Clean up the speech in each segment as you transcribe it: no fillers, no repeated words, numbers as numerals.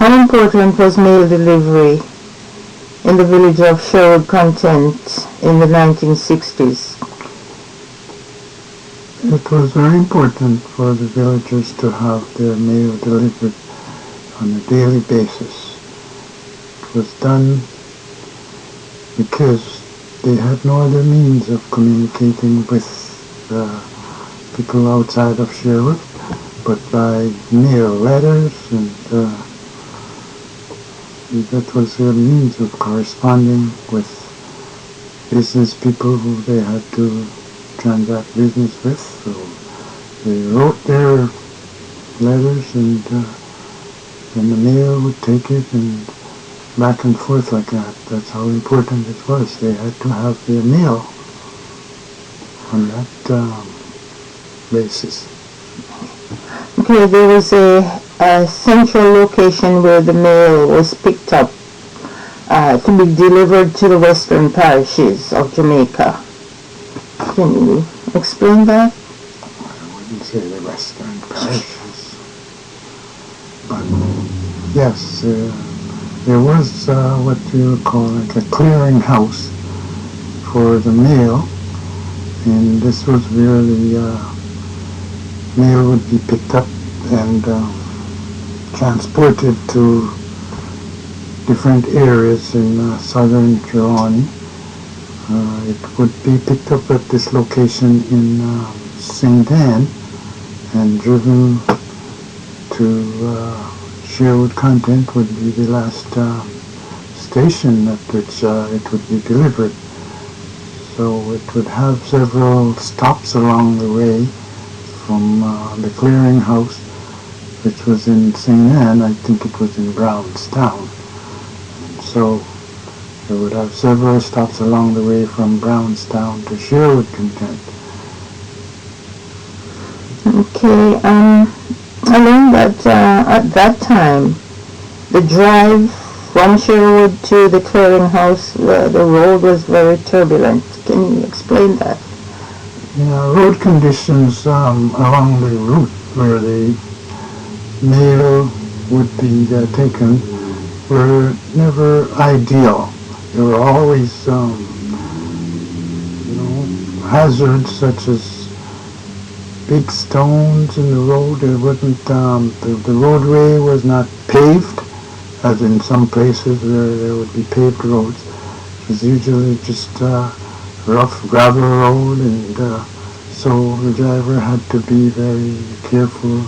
How important was mail delivery in the village of Sherwood Content in the 1960s? It was very important for the villagers to have their mail delivered on a daily basis. It was done because they had no other means of communicating with people outside of Sherwood but by mail, letters, and that was their means of corresponding with business people who they had to transact business with. So they wrote their letters, and then the mail would take it and back and forth like that. That's how important it was. They had to have their mail on that basis. Okay, there was a central location where the mail was picked up to be delivered to the western parishes of Jamaica. Can you explain that? I wouldn't say the western parishes, but yes, there was what you would call like a clearing house for the mail, and this was where the mail would be picked up and transported to different areas in southern Trelawny. It would be picked up at this location in St. Anne and driven to Sherwood Content would be the last station at which it would be delivered. So it would have several stops along the way from the clearinghouse, which was in St. Anne. I think it was in Brownstown. And so it would have several stops along the way from Brownstown to Sherwood Content. Okay, I learned that at that time, the drive from Sherwood to the clearinghouse, the road was very turbulent. Can you explain that? Yeah, road conditions along the route where the mail would be taken were never ideal. There were always, hazards such as big stones in the road. It wasn't the roadway was not paved, as in some places where there would be paved roads. It was usually just rough gravel road, and so the driver had to be very careful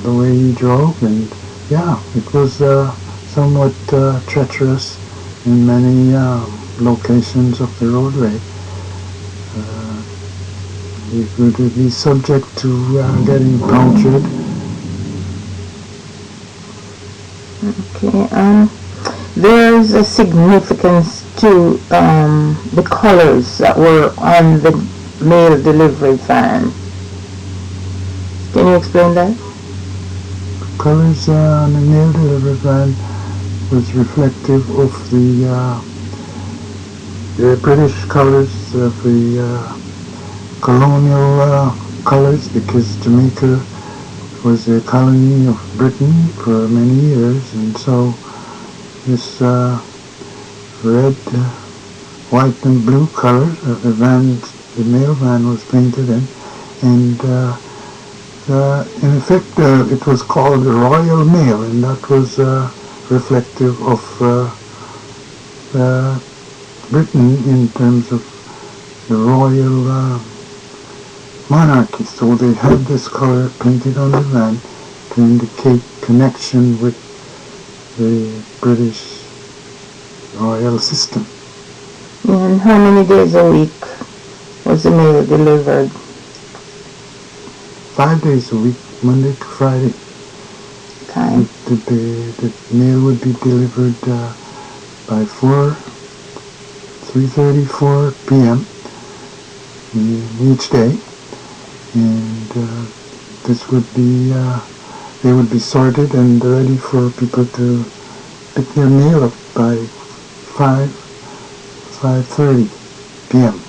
the way he drove, and yeah, it was somewhat treacherous in many locations of the roadway. It would be subject to getting punctured. Okay, there's a significance to the colors that were on the mail delivery van. Can you explain that? The colors on the mail delivery van was reflective of the British colors, of the colonial colors, because Jamaica was a colony of Britain for many years, and so this red, white, and blue color the mail van was painted in, and in effect it was called the Royal Mail, and that was reflective of Britain in terms of the royal monarchy. So they had this color painted on the van to indicate connection with the British royal system. And how many days a week was the mail delivered? 5 days a week, Monday to Friday. Time. The mail would be delivered by 3:30, 4 p.m. Each day, and this would be they would be sorted and ready for people to pick their mail up by 5:30 p.m.